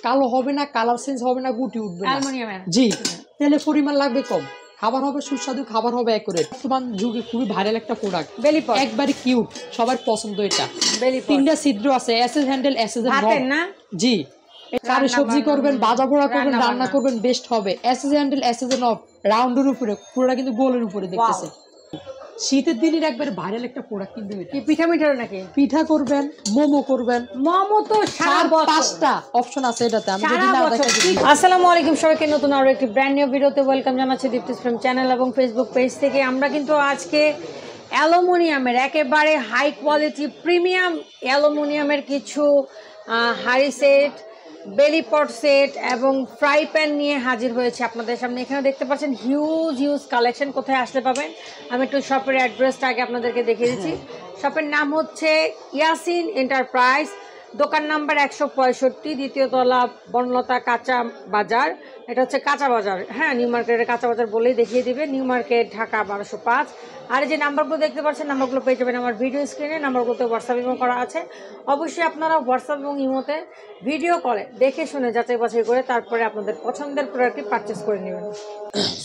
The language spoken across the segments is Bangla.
কালো হবে না, কালার চেঞ্জ হবে না, গুটি উঠবে না। অ্যালুমিনিয়ামের জি, তেলের পরিমাণ লাগবে কম, খাবার হবে সুস্বাদু, খাবার হবে অ্যাকুরেট। বর্তমান যুগে খুবই ভাইরাল একটা প্রোডাক্ট, বেলিপট একবারে কিউট, সবার পছন্দ এটা। বেলিপট তিনটা ছিদ্র আছে, এসএস হ্যান্ডেল, এসএস এর ভাতের না জি, কারি সবজি করবেন, ভাজা পোড়া করবেন, রান্না রান্না করবেন, বেস্ট হবে। এসএস হ্যান্ডেল, এসএস এর নব, রাউন্ডের উপরে, পুরোটা কিন্তু গোলের উপরে দেখতেছেন। শীতের দিনের একবার ভাইরাল একটা প্রোডাক্ট কিন্তু এটা। কি পিঠা মিঠার নাকি? পিঠা করবেন, মোমো করবেন, মোমো তো সারা বছর পাঁচটা অপশন আছে এটাতে। আমি যদি সারা না বছর। দেখাই দিই। আসসালামু আলাইকুম সবাইকে, নতুন আরো একটি ব্র্যান্ড নিউ ভিডিওতে ওয়েলকাম জানাচ্ছি দীপ্তিস ফ্রেম চ্যানেল এবং ফেসবুক পেজ থেকে। আমরা কিন্তু আজকে অ্যালুমিনিয়ামের একেবারে হাই কোয়ালিটি প্রিমিয়াম অ্যালুমিনিয়ামের কিছু হাঁড়ি সেট, বেলিপট সেট এবং ফ্রাই প্যান নিয়ে হাজির হয়েছে আপনাদের সামনে। এখানে দেখতে পাচ্ছেন হিউজ কালেকশন। কোথায় আসতে পাবেন আমি একটু শপের অ্যাড্রেসটা আগে আপনাদেরকে দেখিয়ে দিচ্ছি। শপের নাম হচ্ছে ইয়াসিন এন্টারপ্রাইজ, দোকান নাম্বার 165, দ্বিতীয় তলা, বনলতা কাঁচা বাজার। এটা হচ্ছে কাঁচা বাজার, হ্যাঁ, নিউ মার্কেটের কাঁচা বাজার বলেই দেখিয়ে দিবে। New market, Dhaka 1205। আর এই যে নাম্বারগুলো দেখতে পাচ্ছেন, নাম্বারগুলো পেয়ে যাবেন আমার ভিডিও স্ক্রিনে। নাম্বারগুলোতে হোয়াটসঅ্যাপ ইমো করা আছে। অবশ্যই আপনারা হোয়াটসঅ্যাপ এবং ইমোতে ভিডিও কলে দেখে শুনে যাচাই বাছাই করে তারপরে আপনাদের পছন্দের প্রোডাক্টটি পারচেস করে নেবেন।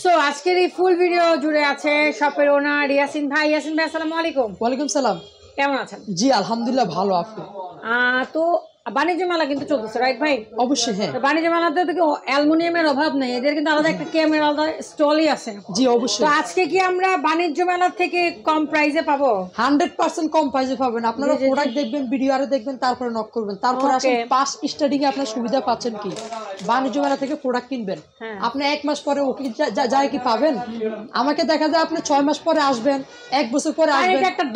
সো আজকের এই ফুল ভিডিও জুড়ে আছে শপের ওনার ইয়াসিন ভাই। ইয়াসিন ভাই আসসালামু আলাইকুম। ওয়ালাইকুম সালাম। কেমন আছেন? জি আলহামদুলিল্লাহ ভালো। আপনি? তো বাণিজ্য মেলা কিন্তু চলতেছে, রাইট ভাই? অবশ্যই হ্যাঁ। বাণিজ্য মেলাতে তো অ্যালুমিনিয়ামের অভাব নেই, এদের কিন্তু আলাদা একটা ক্যামেরা, আলাদা স্টলই আছে। জি অবশ্যই। তো আজকে কি আমরা বাণিজ্য মেলা থেকে কম প্রাইসে পাবো? 100% কম প্রাইসে পাবেন। আপনারা প্রোডাক্ট দেখবেন, ভিডিও আরে দেখবেন, তারপরে নক করবেন, তারপরে আসেন। পাস স্টার্টিং এ আপনার সুবিধা পাচ্ছেন কি, বাণিজ্য মেলা থেকে প্রোডাক্ট কিনবেন, আপনি 1 মাস পরে ওকে যায় কি পাবেন। আমাকে দেখা যায় আপনি 6 মাস পরে আসবেন, 1 বছর পরে আসবেন। এটা একটা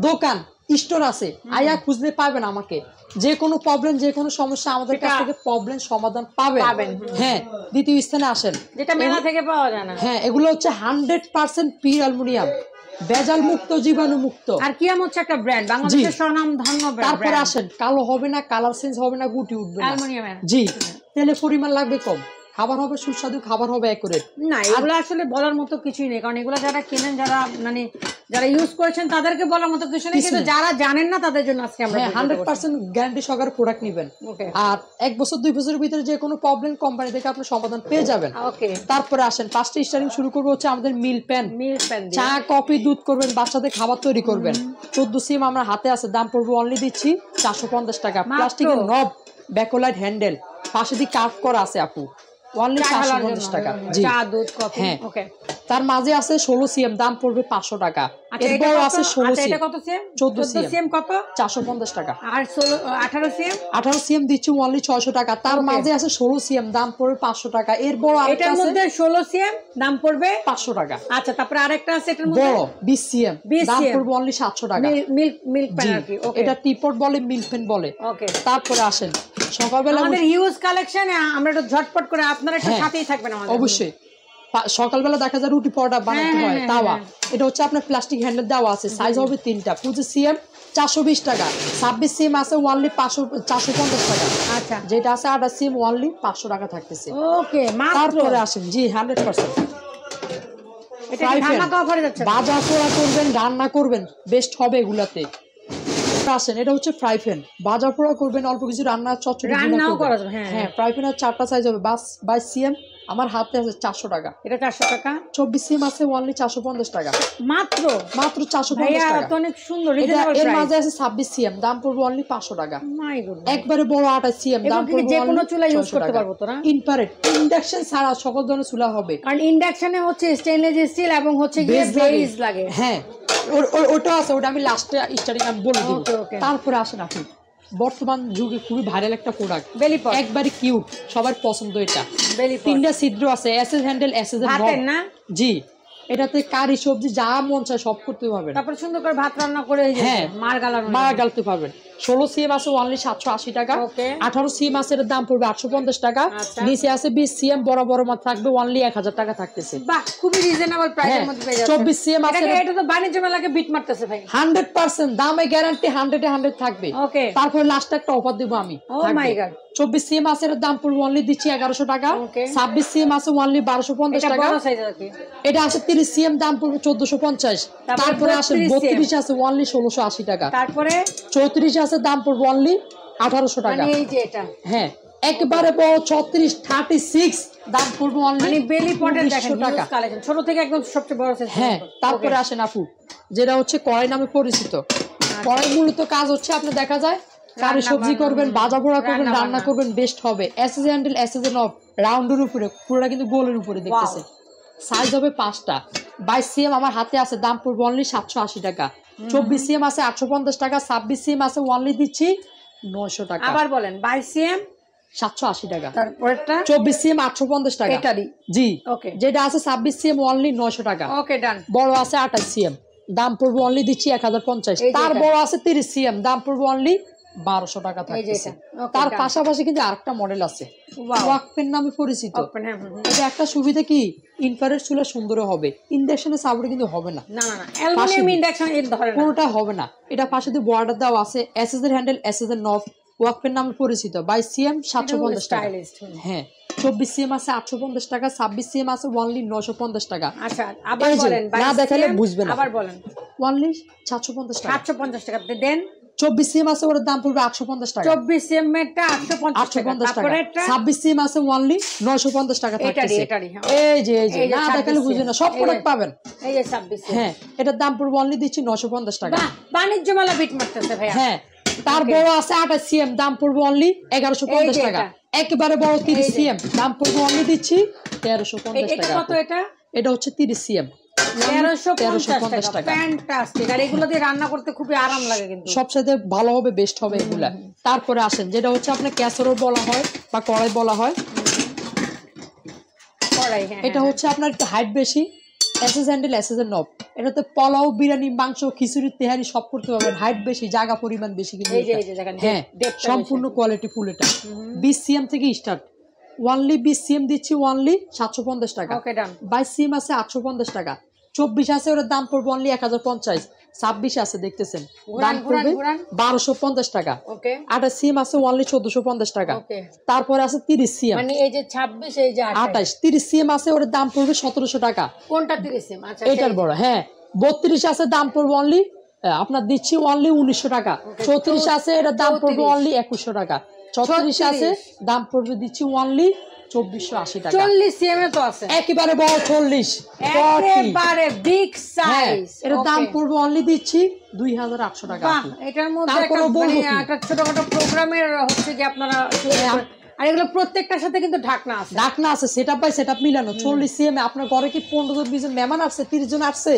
দোকান স্টোর আছে, আয়া খুঁজলে পাবেন আমাকে। যে কোনো প্রবলেম, যে কোনো সমস্যা আমাদের কাছ থেকে প্রবলেম সমাধান পাবেন। হ্যাঁ, দ্বিতীয় স্থানে আসেন, যেটা মেলা থেকে পাওয়া যায় না। হ্যাঁ, এগুলো হচ্ছে 100% পিওর অ্যালুমিনিয়াম, ভেজাল মুক্ত, জীবাণু মুক্ত। আর কিয়াম হচ্ছে একটা ব্র্যান্ড, বাংলাদেশের স্বনামধন্য ব্র্যান্ড। তারপরে আসেন, কালো হবে না, কালার চেঞ্জ হবে না, গুটি উঠবে না। অ্যালুমিনিয়ামের জি, তেলের পরিমাণ লাগবে কম, খাবার হবে সুস্বাদু, খাবার হবে অ্যাকুরেট। না, এগুলো আসলে বলার মতো কিছুই নেই, কারণ এগুলো যারা কেনেন, যারা ইউজ করেছেন তাদেরকে বলার মতো কিছু নেই, কিন্তু যারা জানেন না তাদের জন্য আজকে আমরা 100% গ্যারান্টি সহকারে প্রোডাক্ট নেবেন। আর 1 বছর 2 বছরের ভিতরে যে কোনো প্রবলেম কোম্পানি থেকে আপনি সমাধান পেয়ে যাবেন। তারপরে আসেন, 5টা স্টার্টিং শুরু করবো হচ্ছে আমাদের মিল প্যান, চা কফি দুধ করবেন, বাচ্চাদের খাবার তৈরি করবেন। 14 সিএম আমরা হাতে আছে, দাম পড়বে অনলি দিচ্ছি 450 টাকা। প্লাস্টিকের নব, ব্যাকলাইট হ্যান্ডেল, পাশে দিয়ে কার্ভ করা আছে আপু, অনলি 450 টাকা। জি, চা দুধ কফি। হ্যাঁ, তার মাঝে আছে 16 সিএম, দাম পড়বে 500 টাকা। এরপর আছে 16 সিএম, 14 সিএম কত? 450 টাকা। আর 18 সিএম দিচ্ছি অনলি 600 টাকা। তার মাঝে আছে 16 সিএম, দাম পড়বে 500 টাকা। এরপর এটার মধ্যে 16 সিএম দাম পড়বে 500 টাকা। আচ্ছা, তারপরে আরেকটা আছে এটার মধ্যে বড় 20 সিএম, দাম পড়বে অনলি 700 টাকা। মিল্ক প্যান আর কি। এটা টিপট বলে, মিল্ক প্যান বলে। তারপরে আসেন সকালবেলা আমাদের হিউজ কালেকশন, আমরা একটু ঝটপট করে, আপনারা একটু সাথেই থাকবেন আমাদের। অবশ্যই। সকালবেলা দেখা যায় রুটি পরোটা বানাতে হয়, তাওয়া। এটা হচ্ছে আপনার প্লাস্টিক হ্যান্ডেল দেওয়া আছে, সাইজ হবে 3টা। 25 সিএম 420 টাকা, 26 সিএম আছে অনলি 450 টাকা। আচ্ছা, যেটা আছে 28 সিএম অনলি 500 টাকা থাকতেছে। ওকে, তারপরে আসেন, জি 100% ভাজা পোড়া করবেন, রান্না করবেন, বেস্ট হবে এগুলাতে। আসেন, এটা হচ্ছে ফ্রাই প্যান, ভাজা পোড়া করবেন, অল্প কিছু রান্না চচ্চড়ি করা যাবে। হ্যাঁ, ফ্রাই প্যানের 4টা সাইজ হবে, 22 সিএম আমার হাতে আছে 400 টাকা। এটা 400 টাকা। 24 সিএম আছে অনলি 450 টাকা। মাত্র 450 টাকা। এটা অনেক সুন্দর। এর মাঝে আছে 26 সিএম, দাম পড়বে অনলি 500 টাকা। মাই গড, একবারে বড় 28 সিএম, দাম পড়বে যে কোনো চুলা ইউজ করতে পারবো তো না? ইনফ্রারেড, ইন্ডাকশন ছাড়া সকল ধরনের চুলা হবে, কারণ ইন্ডাকশনে হচ্ছে স্টেনলেস স্টিল এবং হচ্ছে বেজ লাগে। হ্যাঁ, ওটা আছে, ওটা আমি লাস্টে স্টার্টিং আমি বলে দেব। তারপরে আসেন আপনি, বর্তমান যুগে খুবই ভাইরাল একটা প্রোডাক্ট, বেলিপট, একবারে কিউট, সবার পছন্দ এটা। তিনটা ছিদ্র আছে, এসএস হ্যান্ডেল, এসএস এর না? জি, এটাতে কারি সবজি যা মন চায় সব করতে পারবেন। তারপর সুন্দর করে ভাত রান্না করে মার গালতে পারবেন। 16 সিএম আছে অনলি 780 টাকা। 18 সিএম আছে, এর দাম পড়বে 850 টাকা। নিচে আছে 20 সিএম, বড় বড় মাছ থাকবে অনলি 1000 টাকা থাকতেছে। বাহ, খুবই রিজনেবল প্রাইসের মধ্যে পেয়ে যাচ্ছে। 24 সিএম আছে, এটা তো বাণিজ্য মেলাকে বিট মারতেছে ভাই। 100% দামে গ্যারান্টি, 100 থাকবে। তারপর লাস্ট একটা অফার দেব আমি। ও মাই গড, 24 সিএম আছে, এর দাম পড়বে অনলি দিচ্ছি 1100 টাকা। 26 সিএম আছে অনলি 1250 টাকা। এটা আছে 30 সিএম, দাম পড়বে 1450। তারপরে আছে 32 আছে অনলি 1680 টাকা। তারপরে 34 আছে, দাম পড়বে অনলি 1800 টাকা। এই যে এটা, হ্যাঁ, একবারে বড় 36 36 দাম পড়বে অনলি মানে বেলি পটের দেখেন 1900 টাকা কালেকশন ছোট থেকে একদম সবচেয়ে বড় সাইজ। হ্যাঁ তারপরে আসেন আপু, যেটা হচ্ছে কড়াই নামে পরিচিত। কড়াই মূলত কাজ হচ্ছে আপনি দেখা যায় কারি সবজি করবেন, ভাজা পোড়া করবেন, রান্না করবেন, বেস্ট হবে। এসএস হ্যান্ডেল, এসএস নব, রাউন্ডের উপরে, পুরোটা কিন্তু গোলের উপরে দেখতেছেন। সাইজ হবে 5টা। 22 সিএম আমার হাতে আছে, দাম পড়বে অনলি 780 টাকা। 24 সিএম আছে 850 টাকা। 26 সিএম আছে অনলি দিচ্ছি 900 টাকা। আবার বলেন 22 সিএম 780 টাকা। তারপরটা 24 সিএম 850 টাকা। এটারই জি ওকে। যেটা আছে 26 সিএম অনলি 900 টাকা। ওকে ডান। বড় আছে 28 সিএম, দাম পড়বে অনলি দিচ্ছি 1050। তার বড় আছে 30 সিএম, দাম পড়বে অনলি 1200 টাকা থাকতেছে। তার পাশাপাশি কিন্তু আরেকটা মডেল আছে, ওয়াকপেন নামে পরিচিত। এটা একটা সুবিধা কি, ইনফ্রারেড চুলা সুন্দর হবে, ইন্ডাকশনে সাপোর্ট কিন্তু হবে না। না না না অ্যালুমিনিয়াম ইন্ডাকশন এর ধরে না, কোনটা হবে না। এটা পাশে দিয়ে বর্ডার দাও আছে, এসএস এর হ্যান্ডেল, এসএস এর নব, ওয়াকপেন নামে পরিচিত। 22 সিএম 750 টাকা। হ্যাঁ 24 সিএম আছে 850 টাকা। 26 সিএম আছে অনলি 950 টাকা। আচ্ছা আবার বলেন, না দেখালে বুঝবেন না। আবার বলেন অনলি 750 টাকা। 750 টাকা দেন। 24 সিএম আছে, ওর দাম পড়বে 850 টাকা। 24 সিএম এরটা 850 টাকা। তারপরে 26 সিএম আছে অনলি 950 টাকা থাকতেছে। এই যে না দেখালে বুঝবেন না, সব প্রোডাক্ট পাবেন। এই যে 26 হ্যাঁ এটার দাম পড়বে অনলি দিচ্ছি 950 টাকা। বাহ বাণিজ্য মেলা বিট মারতেছে ভাইয়া। হ্যাঁ তার বড় আছে 28 সিএম, দাম পড়বে অনলি 1150 টাকা। একেবারে বড় 30 সিএম, দাম পড়বে অনলি দিচ্ছি 1350 এটা টাকা। কত এটা? এটা হচ্ছে 30 সিএম, 1350 টাকা। ফ্যান্টাস্টিক। আর এগুলো দিয়ে রান্না করতে খুবই আরাম লাগে, কিন্তু সবচেয়ে ভালো হবে, বেস্ট হবে এগুলা। তারপরে আসেন যেটা হচ্ছে আপনার ক্যাসারোল বলা হয় বা কড়াই বলা হয়। কড়াই, এটা হচ্ছে আপনার একটু হাইট বেশি, এসএস হ্যান্ডেল, এসএস এর নব। এটাতে পোলাও, বিরিয়ানি, মাংস, খিচুড়ি, তেহারি সব করতে পারবেন। হাইট বেশি, জায়গা পরিমাণ বেশি কিন্তু। হ্যাঁ সম্পূর্ণ কোয়ালিটি ফুল। এটা 20 সিএম থেকে স্টার্ট, ওয়ানলি 20 সিএম দিচ্ছি অনলি 750 টাকা। 22 সিএম আছে 850 টাকা। 24 আছে, ওর দাম পড়বে অনলি 1050। 26 আছে দেখতেছেন, দাম পড়বে 1250 টাকা। 28 সিএম আছে অনলি 1450 টাকা। তারপরে আছে 30 সিএম, মানে এই যে 26, এই যে 28। 30 সিএম আছে, ওর দাম পড়বে 1700 টাকা। কোনটা 30 সিএম? আচ্ছা এটার বড়। হ্যাঁ 32 আছে, দাম পড়বে অনলি আপনার দিচ্ছি অনলি 1900 টাকা। 34 আছে, এটার দাম পড়বে অনলি 2100 টাকা। 36 আছে, দাম পড়বে দিচ্ছি অনলি 2480 টাকা। 40 সিএম এ তো আছে একেবারে বড় 40, একেবারে বিগ সাইজ। এর দাম পড়বে অনলি দিচ্ছি 2800 টাকা। বাহ, এটার মধ্যে একটা ছোটখাটো প্রোগ্রামের হচ্ছে কি আপনারা, আর এগুলো প্রত্যেকটার সাথে কিন্তু ঢাকনা আছে। ঢাকনা আছে, সেটআপ বাই সেটআপ মিলানো। 40 সিএম এ আপনার ঘরে কি 15 জন 20 জন মেহমান আসছে, 30 জন আসছে,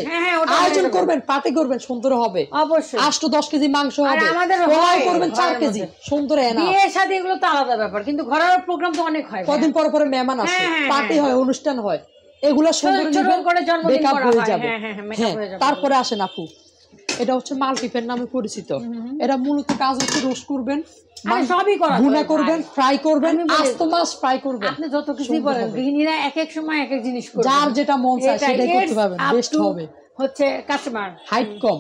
আয়োজন করবেন, পার্টি করবেন, সুন্দর হবে অবশ্যই। 8-10 কেজি মাংস হবে, আমাদের পোলাও করবেন 4 কেজি, সুন্দর। বিয়ে শাদী এগুলো তো আলাদা ব্যাপার, কিন্তু ঘরের প্রোগ্রাম তো অনেক হয়। কদিন পর পরে মেহমান আসে, পার্টি হয়, অনুষ্ঠান হয়, এগুলা সুন্দর করে জন্মদিন করা হয়। হ্যাঁ তারপরে আসেন আপু, এটা হচ্ছে মাল্টিপেন নামে পরিচিত। এটা মূলত কাজ হচ্ছে রোস্ট করবেন, সবই করা, ভুনা করবেন, ফ্রাই করবেন, আস্ত মাছ ফ্রাই করবেন। আপনি যত কিছুই বলেন, গৃহিণীরা এক এক সময় এক এক জিনিস করবে, যার যেটা মন চায় সেটাই করতে পারবেন, বেস্ট হবে। হচ্ছে কাস্টমার হাইট কম,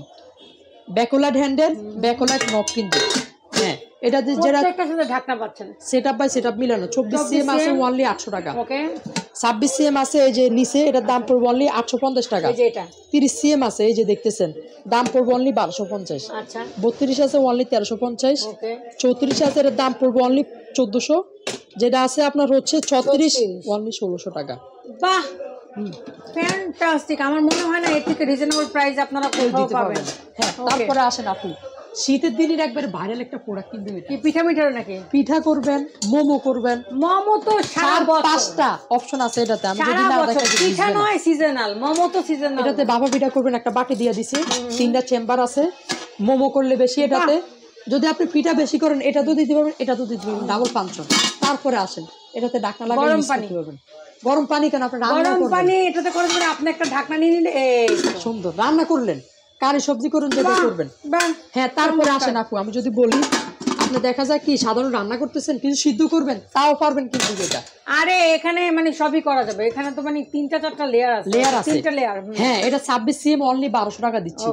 ব্যাকলাইট হ্যান্ডেল, ব্যাকলাইট নব কিন্তু। হ্যাঁ এটা যেটা একটা সাথে ঢাকনা পাচ্ছেন, সেটআপ বাই সেটআপ মিলানো। 24 সিএম আছে অনলি 800 টাকা। ওকে 26 সিএম আছে এই যে নিচে, এটার দাম পড়বে অনলি 850 টাকা। এই যে এটা 30 সিএম আছে এই যে দেখতেছেন, দাম পড়বে অনলি 1250। আচ্ছা 32 আছে অনলি 1350। ওকে 34 আছে, এর দাম পড়বে অনলি 1400। যেটা আছে আপনার হচ্ছে 36 অনলি 1600 টাকা। বাহ ফ্যান্টাস্টিক। আমার মনে হয় না এর থেকে রিজনেবল প্রাইস আপনারা কোথাও পাবেন। হ্যাঁ তারপরে আসেন আপু, শীতের দিনের একবার ভাইরাল একটা প্রোডাক্ট কিন্তু এটা। কি পিঠা মিঠার নাকি? পিঠা করবেন, মোমো করবেন। মোমো তো সারা বছর 5টা অপশন আছে এটাতে। আমি যদি না দেখাই, পিঠা নয় সিজনাল, মোমো তো সিজনাল। এটাতে বাবা পিঠা করবেন, একটা বাটি দিয়ে দিছি, 3টা চেম্বার আছে। মোমো করলে বেশি এটাতে, যদি আপনি পিঠা বেশি করেন এটা তো দিতে পারবেন, এটা তো দিতে পারবেন, ডাবল ফাংশন। তারপরে আসেন এটাতে ঢাকনা লাগিয়ে গরম পানি পাবেন। গরম পানি কেন, আপনি রান্না গরম করবেন, পানি এটাতে করে দিবেন, আপনি একটা ঢাকনা নিয়ে নিলে এই সুন্দর রান্না করলেন, কারি সবজি করুন, যেটা করবেন। হ্যাঁ তারপরে আসেন আপু, আমি যদি বলি, আপনি দেখা যায় কি সাধারণ রান্না করতেছেন, কিছু সিদ্ধ করবেন, তাও পারবেন কিন্তু যেটা। আরে এখানে মানে সবই করা যাবে, এখানে তো মানে 3-4টা লেয়ার আছে, 3টা লেয়ার। হ্যাঁ এটা 26 সিএম অনলি 1200 টাকা দিচ্ছি।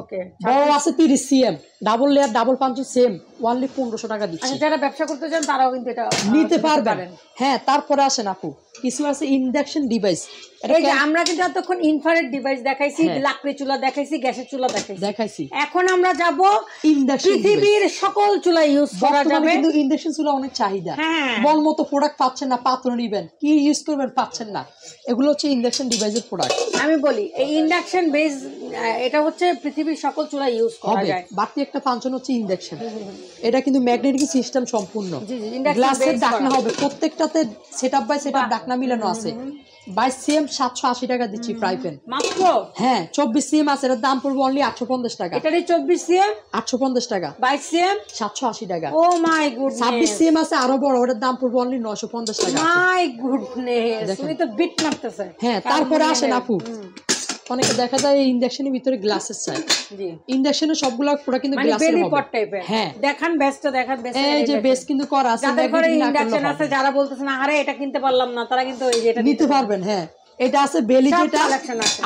বড় আছে 30 CM, double layer double punch same only 1500 টাকা দিচ্ছি। আচ্ছা, যারা ব্যবসা করতে চান তারাও কিন্তু এটা নিতে পারবেন। হ্যাঁ, তারপরে আসেন আপু কিছু আছে ইন্ডাকশন ডিভাইস। এই যে আমরা কিন্তু এতক্ষণ ইনফ্রারেড ডিভাইস দেখাইছি, লাকড়ি চুলা দেখাইছি, গ্যাসের চুলা দেখাইছি। এখন আমরা যাব ইন্ডাকশন। পৃথিবীর সকল চুলা ইউজ করা যাবে। কিন্তু ইন্ডাকশন চুলা অনেক চাহিদা, বল মতো প্রোডাক্ট পাচ্ছেন না, পাত্র নিবেন কি ইউজ করবেন পাচ্ছেন না, এগুলো হচ্ছে ইন্ডাকশন ডিভাইসের প্রোডাক্ট। আমি বলি এই ইন্ডাকশন বেস এটা হচ্ছে পৃথিবীর সকল চুলা ইউজ করা যায়। বাড়তি একটা ফাংশন হচ্ছে ইন্ডাকশন, এটা কিন্তু ম্যাগনেটিক সিস্টেম সম্পূর্ণ। গ্লাসের ঢাকনা হবে, প্রত্যেকটাতে সেটআপ বাই সেটআপ ঢাকনা মিলানো আছে। 22 সিএম 780 টাকা দিচ্ছি ফ্রাই প্যান মাত্র। হ্যাঁ 24 সিএম আছে, এর দাম পড়বে অনলি 850 টাকা। এটারই 24 সিএম 850 টাকা, 22 সিএম 780 টাকা। ও মাই গুডনেস। 26 সিএম আছে আরো বড়, ওটার দাম পড়বে অনলি 950 টাকা। মাই গুডনেস, তুমি তো বিট মারতেছে। হ্যাঁ, তারপরে আসেন আপু অনেকে দেখা যায় ইন্ডাকশনের ভিতরে গ্লাসের চাই। জি, ইন্ডাকশনের সবগুলো প্রোডাক্ট কিন্তু গ্লাসের হবে। পট টাইপের। হ্যাঁ, দেখান বেসটা দেখান। বেস এই যে বেস কিন্তু করা আছে, যাদের ঘরে ইন্ডাকশন আছে, যারা বলতেছেন আরে এটা কিনতে পারলাম না, তারা কিন্তু এই যে এটা নিতে পারবেন। হ্যাঁ, এটা আছে বেলি, যেটা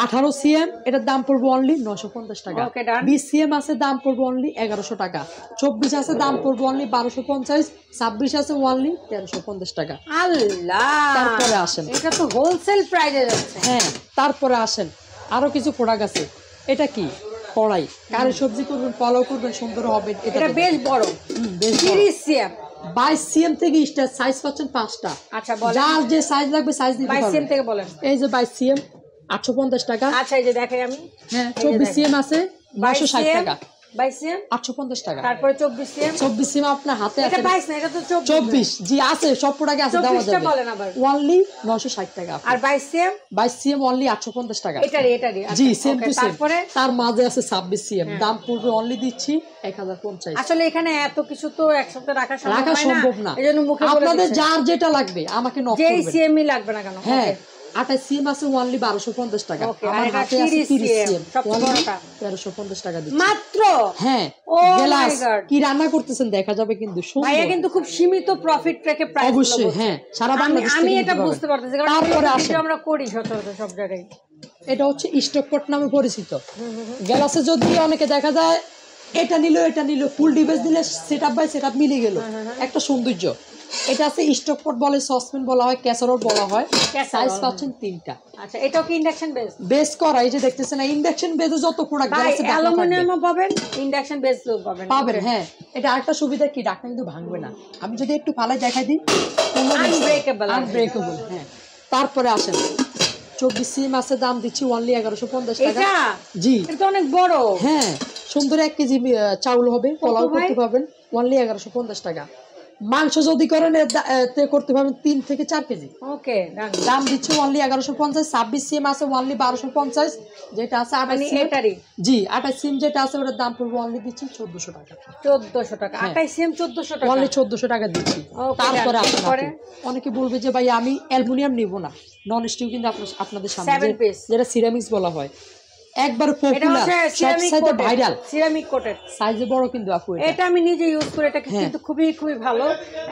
18 সিএম, এটার দাম পড়বে অনলি 950 টাকা। 20 সিএম আছে, দাম পড়বে অনলি 1100 টাকা। 24 আছে, দাম পড়বে অনলি 1250। 26 আছে অনলি 1350 টাকা। আল্লাহ, তারপরে আসেন, এটা তো হোলসেল প্রাইসে যাচ্ছে। হ্যাঁ, তারপরে আসেন আরো কিছু প্রোডাক্ট আছে। এটা কি কড়াই, কারে সবজি করবেন, পোলাও করবেন, সুন্দর হবে। এটা বেশ বড়, বেশ 30 সিএম। 22 সিএম থেকে স্টার সাইজ পাচ্ছেন 5টা। আচ্ছা, বলেন যার যে সাইজ লাগবে সাইজ দিতে পারবেন। 22 সিএম থেকে বলেন। এই যে 22 সিএম 850 টাকা। আচ্ছা, এই যে দেখাই আমি। হ্যাঁ, 24 সিএম আছে 960 টাকা। 22 সিএম 850 টাকা। তারপরে 24 সিএম। 24 সিএম আপনার হাতে আছে। এটা 22 না, এটা তো 24 জি আছে, সব প্রোডাক্ট আছে, দেওয়া যাবে। বলেন আবার। অনলি 960 টাকা। আর 22 সিএম 22 সিএম অনলি 850 টাকা। এটারই জি, সেম টু সেম। তারপরে তার মাঝে আছে 26 সিএম, দাম পড়বে অনলি দিচ্ছি 1050। আসলে এখানে এত কিছু তো একসাথে রাখা সম্ভব না, এজন্য মুখে বলে আপনাদের যার যেটা লাগবে আমাকে নক করবেন। যেই সিএমই লাগবে না কেন। হ্যাঁ, 28 সিএম আছে অনলি 1250 টাকা। আমার হাতে আছে 30 সিএম, সবচেয়ে বড়টা 1350 টাকা দিচ্ছি মাত্র। হ্যাঁ, গ্লাস কি রান্না করতেছেন দেখা যাবে কিন্তু সুন্দর। ভাইয়া কিন্তু খুব সীমিত প্রফিট রেখে প্রাইস অবশ্যই। হ্যাঁ, সারা বাংলাদেশ আমি এটা বুঝতে পারতেছি, কারণ তারপরে আমরা করি সচরাচর সব জায়গায়। এটা হচ্ছে স্টক পট নামে পরিচিত। গ্লাসে যদি অনেকে দেখা যায় এটা নিল ফুল ডিভাইস দিলে সেটআপ বাই সেটআপ মিলে গেল, একটা সৌন্দর্য। এটা আছে স্টক পট বলে, সসপ্যান বলা হয়, ক্যাসারোল বলা হয়। সাইজ পাচ্ছেন 3টা। আচ্ছা, এটাও কি ইন্ডাকশন বেস? বেস করা, এই যে দেখতেছেন না, ইন্ডাকশন বেসে যত প্রোডাক্ট আছে অ্যালুমিনিয়ামও পাবেন, ইন্ডাকশন বেসও পাবেন। হ্যাঁ, এটা আরেকটা সুবিধা কি, ঢাকনা কিন্তু ভাঙবে না। আমি যদি একটু ফালাই দেখাই দিই, আনব্রেকেবল। হ্যাঁ, তারপরে আসেন 24 সিএম আছে, দাম দিচ্ছি অনলি 1150 টাকা। এটা জি, এটা তো অনেক বড়। হ্যাঁ, সুন্দর 1 কেজি চাউল হবে, পোলাও করতে পারবেন অনলি 1150 টাকা। মাংস যদি করেন এতে করতে পারবেন 3 থেকে 4 কেজি। ওকে, দাম দিচ্ছি অনলি 1150। 26 সিএম আছে অনলি 1250, যেটা আছে 28 সিএম। জি, 28 সিএম যেটা আছে ওটার দাম পড়বে অনলি দিচ্ছি 1400 টাকা। 1400 টাকা। 28 সিএম 1400 টাকা, অনলি 1400 টাকা দিচ্ছি। তারপরে অনেকে বলবে যে ভাই আমি অ্যালুমিনিয়াম নিব না, নন স্টিক কিন্তু আপনাদের সামনে যেটা সিরামিক্স বলা হয়, একবার পপুলার, সবচেয়ে ভাইরাল, সিরামিক কোটেড, সাইজে বড় কিন্তু আপু। এটা আমি নিজে ইউজ করি, এটা কিন্তু খুবই খুবই ভালো।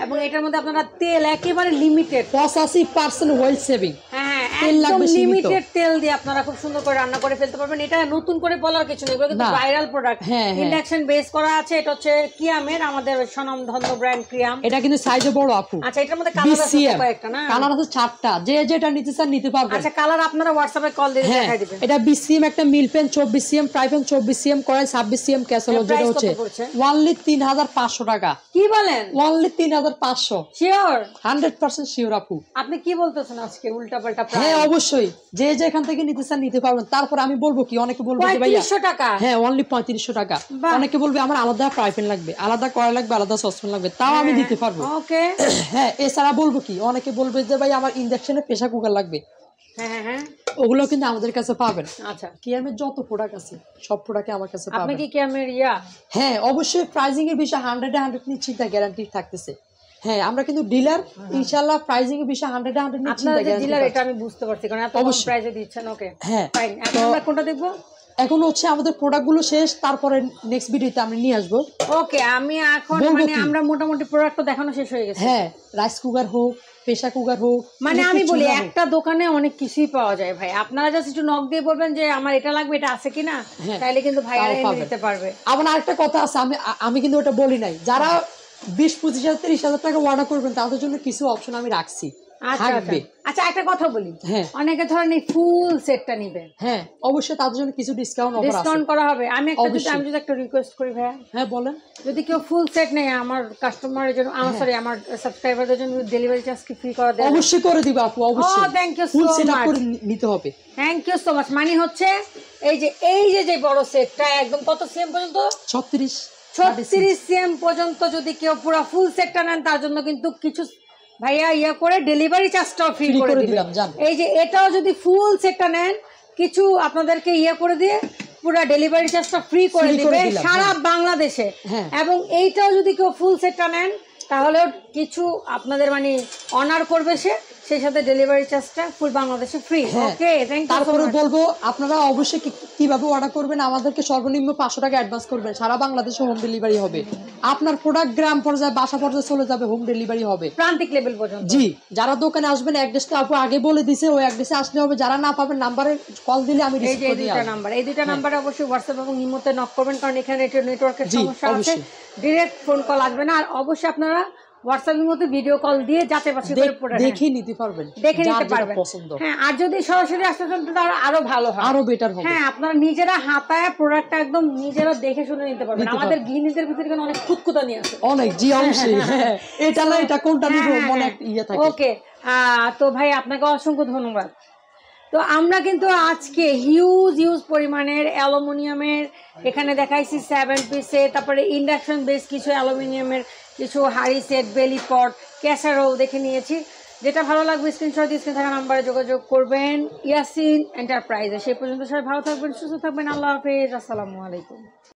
এবং এটার মধ্যে আপনারা তেল একেবারে লিমিটেড, 85% ওয়েল সেভিং। হ্যাঁ, একদম লিমিটেড তেল দিয়ে আপনারা খুব সুন্দর করে রান্না করে ফেলতে পারবেন। এটা নতুন করে বলার কিছু নেই, এগুলো কিন্তু ভাইরাল প্রোডাক্ট। ইন্ডাকশন বেস করা আছে। এটা হচ্ছে কিয়ামের, আমাদের স্বনামধন্য ব্র্যান্ড কিয়াম। এটা কিন্তু সাইজে বড় আপু। আচ্ছা, এটার মধ্যে কালার আছে কয়েকটা না? কালার আছে 4টা, যে যেটা নিতে চান নিতে পারবেন। আচ্ছা, কালার আপনারা হোয়াটসঅ্যাপে কল দিয়ে দেখাই দিবেন। এটা 20 সিএম একটা milk pan, 24 CM fry pan, 24 CM kadai, 26 CM casserole, যেটা হচ্ছে অনলি 3500 টাকা। কি বলেন? অনলি 3500। শিওর? 100% শিওর আপু। আপনি কি বলতেছেন আজকে উল্টাপাল্টা? হ্যাঁ, অবশ্যই, যে যেখান থেকে নিতে চান নিতে পারবেন। তারপর আমি বলবো কি, অনেকে বলবে যে ভাইয়া 3500 টাকা। হ্যাঁ, অনলি 3500 টাকা। অনেকে বলবে আমার আলাদা ফ্রাই প্যান লাগবে, আলাদা কড়াই লাগবে, আলাদা সসপ্যান লাগবে, তাও আমি দিতে পারবো। ওকে। হ্যাঁ, এছাড়া বলবো কি, অনেকে বলবে যে ভাই আমার ইন্ডাকশনে প্রেসার কুকার লাগবে, ওগুলো কিন্তু আমাদের কাছে পাবেন। আচ্ছা, কিয়ামের যত প্রোডাক্ট আছে সব প্রোডাক্ট আমার কাছে পাবেন। আপনি কি কিয়ামের হ্যাঁ, অবশ্যই প্রাইসিং এর বিষয়ে 100 নিচ্ছি, তা গ্যারান্টি থাকতেছে। হ্যাঁ, আমরা কিন্তু ডিলার, ইনশাআল্লাহ প্রাইসিং এর বিষয়ে 100 নিচ্ছি, তা গ্যারান্টি। ডিলার, এটা আমি বুঝতে পারছি, কারণ এত কম প্রাইসে দিচ্ছেন। ওকে, হ্যাঁ, ফাইন। এখন আমরা কোনটা দেখব? এখন হচ্ছে আমাদের প্রোডাক্টগুলো শেষ, তারপরে নেক্সট ভিডিওতে আমরা নিয়ে আসবো। ওকে, আমি এখন মানে আমরা মোটামুটি প্রোডাক্ট তো দেখানো শেষ হয়ে গেছে। হ্যাঁ, রাইস কুকার হোক, প্রেসার কুকার হোক, মানে আমি বলি একটা দোকানে অনেক কিছুই পাওয়া যায় ভাই, আপনারা জাস্ট একটু নক দিয়ে বলবেন যে আমার এটা লাগবে, এটা আছে কিনা, তাইলে কিন্তু ভাইয়ারা এনে দিতে পারবে। আবার আরেকটা কথা আছে, আমি কিন্তু ওটা বলি নাই, যারা 20-25,000 30,000 টাকা অর্ডার করবেন তাদের জন্য কিছু অপশন আমি রাখছি। আচ্ছা একটা কথা বলি, অনেকে ধরেন এই ফুল সেটটা নিবে, হ্যাঁ অবশ্যই তাদের জন্য কিছু ডিসকাউন্ট করা হবে। আমি যদি একটা রিকোয়েস্ট করি ভাইয়া, হ্যাঁ বলেন, যদি কেউ ফুল সেট নেয় আমার কাস্টমারের জন্য, আমার সাবস্ক্রাইবারদের জন্য ডেলিভারি চার্জ কি ফ্রি করা দেবে? অবশ্যই করে দিব আপু, অবশ্যই। Thank you full so setup much, করে নিতে হবে। Thank you so much. মানে হচ্ছে এই যে বড় সেটটা একদম কত সিএম পর্যন্ত, 36 সিএম পর্যন্ত যদি কেউ পুরো ফুল সেটটা নেন তার জন্য কিন্তু কিছু ভাইয়া করে ডেলিভারি চার্জটাও ফ্রি করে দিলাম। এই যে এটাও যদি ফুল সেটটা নেন কিছু আপনাদেরকে করে দিয়ে পুরো ডেলিভারি চার্জটা ফ্রি করে দিবে সারা বাংলাদেশে। এবং এইটাও যদি কেউ ফুল সেটটা নেন তাহলে কিছু আপনাদের মানে অনার করবে সেই সাথে ডেলিভারি চার্জটা ফুল বাংলাদেশে ফ্রি। Okay, thank you. তারপরে বলবো আপনারা অবশ্যই কিভাবে অর্ডার করবেন, আমাদেরকে সর্বনিম্ন 500 টাকা অ্যাডভান্স করবেন, সারা বাংলাদেশে হোম ডেলিভারি হবে। আপনার প্রোডাক্ট গ্রাম পর্যায়ে বাসা পর্যায়ে চলে যাবে, হোম ডেলিভারি হবে প্রান্তিক লেভেল পর্যন্ত। জি, যারা দোকানে আসবেন অ্যাড্রেসটা আপু আগে বলে দিয়েছে, ওই অ্যাড্রেসে আসলে হবে। যারা না পাবেন নাম্বারে কল দিলে আমি রিসিভ করে দিই। এই দুইটা নাম্বারে অবশ্যই হোয়াটসঅ্যাপ এবং ইমোতে নক করবেন, কারণ এখানে নেটওয়ার্কের সমস্যা আছে, ডাইরেক্ট ফোন কল আসবে না। আর অবশ্যই আপনারা হোয়াটসঅ্যাপের মধ্যে ভিডিও কল দিয়ে যাচাই বাছাই করে প্রোডাক্ট দেখে নিতে পারবেন। হ্যাঁ, আর যদি সরাসরি আসতে চান তাহলে আরো ভালো হয়, আরো বেটার হবে। হ্যাঁ, আপনারা নিজেরা হাতায় প্রোডাক্টটা একদম নিজেরা দেখে শুনে নিতে পারবেন। আমাদের গৃহিণীদের ভিতরে কিন্তু অনেক খুঁতখুঁতানি আছে, অনেক। জি অবশ্যই, এটা না এটা কোনটা নিব মনে একটা ইয়ে থাকে। ওকে, তো ভাই আপনাকে অসংখ্য ধন্যবাদ। তো আমরা কিন্তু আজকে হিউজ পরিমাণের অ্যালুমিনিয়ামের এখানে দেখাইছি 7 পিসে, তারপরে ইন্ডাকশন বেস কিছু অ্যালুমিনিয়ামের কিছু হাড়ি সেট, বেলি পট, ক্যাসারোল দেখে নিয়েছি। যেটা ভালো লাগবে স্ক্রিনশট দিয়ে স্ক্রিনে থাকা নাম্বারে যোগাযোগ করবেন ইয়াসিন এন্টারপ্রাইজে। সেই পর্যন্ত সবাই ভালো থাকবেন, সুস্থ থাকবেন। আল্লাহ হাফেজ, আসসালামু আলাইকুম।